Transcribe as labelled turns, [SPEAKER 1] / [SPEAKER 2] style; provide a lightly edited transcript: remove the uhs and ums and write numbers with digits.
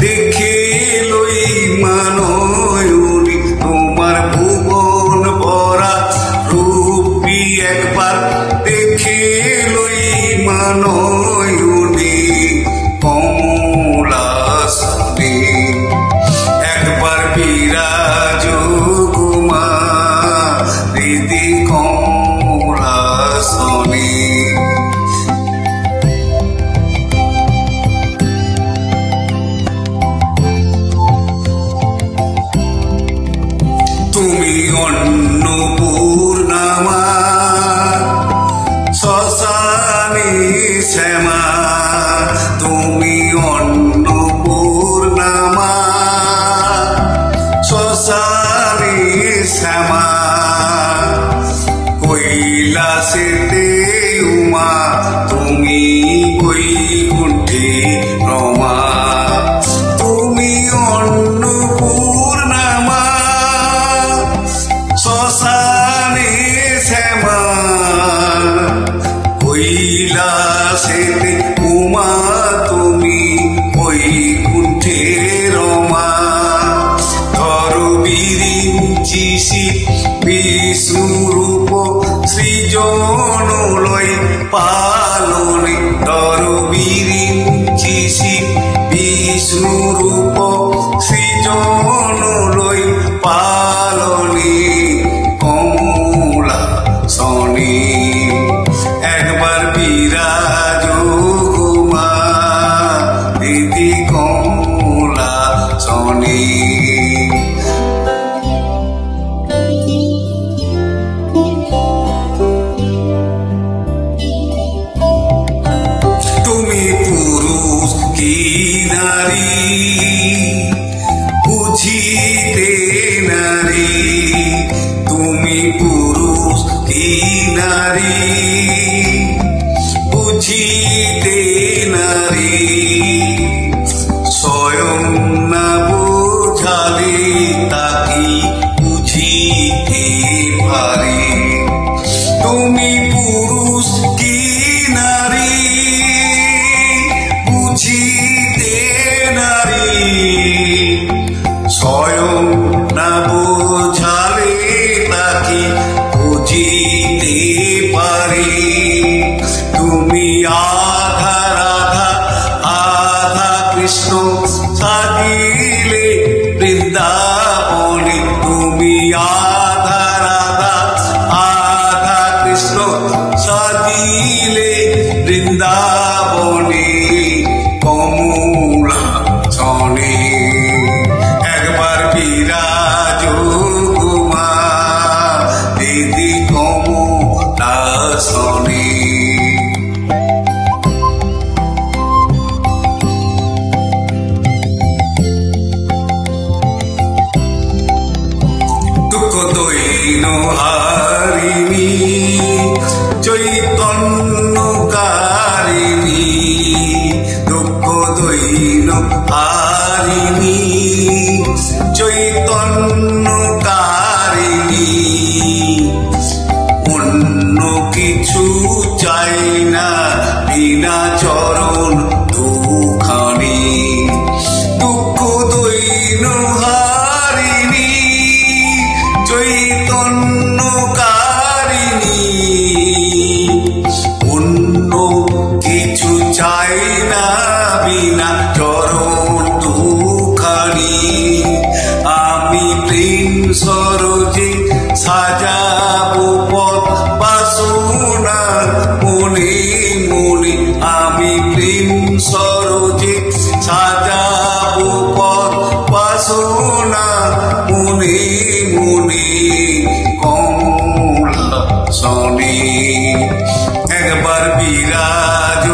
[SPEAKER 1] দেখে লই মানয়নি তোমার ভুবন ভরা রূপী একবার দেখে লই মানয়নি কমলাসনে একবার বিরাজ গুমা হৃদি কমলাসনে তুমি অন্নপূর্ণামা শ্মশানে শ্যামা তুমি অন্নপূর্ণামা শ্মশানে শ্যামা কৈলাসেতে উমা তুমি বৈকুণ্ঠে রমা তুমি অন্নপূর্ণামা শ্মশানে শ্যামা কৈলাসেতে উমা তুমি বৈকুণ্ঠে রমা ধর বিরিঞ্চিসি বিষ্ণুরূপ সৃজন লয় পালনে ধর বিরিঞ্চিসি বিষ্ণুরূপ সৃজন লয় পালনে কমলাসনে একবার বিরাজ গুমা হৃদি কমলাসনে তুমি পুরুষ কি নারী বুঝিতে নারী তুমি পুরুষ কি নারী বুঝিতে নারী স্বয়ং না বোঝালে তাকে বুঝিতে পারে তুমি পুরুষ কি নারী বুঝিতে নারী স্বয়ং না বোঝালে তাকে বুঝিতে পারে তুমি আধা রাধা আধা কৃষ্ণ সাজিলে বৃন্দাবনে তুমি আধা রাধা আধা কৃষ্ণ সাজিলে বৃন্দাবনে কমলাসনে একবার বিরাজ গুমা হৃদি কমলাসনে দুঃখ দৈন হারিণী চৈতন্যকারিণী দুঃখ দৈন হারিণী চৈতন্যকারিণী অন্য কিছু চাই না বিনা চরণ দুখানি দুঃখ দৈন হারিণী চৈতন্যকারিণী অন্য কিছু চাই না বিনা চরণ দুখানি আমি প্রেম সরোজে সাজাবো পথ বাসনা মনে মনে আমি প্রেম সরোজে সাজাবো পথ বাসনা মনে মনে কমলাসনে একবার বিরাজ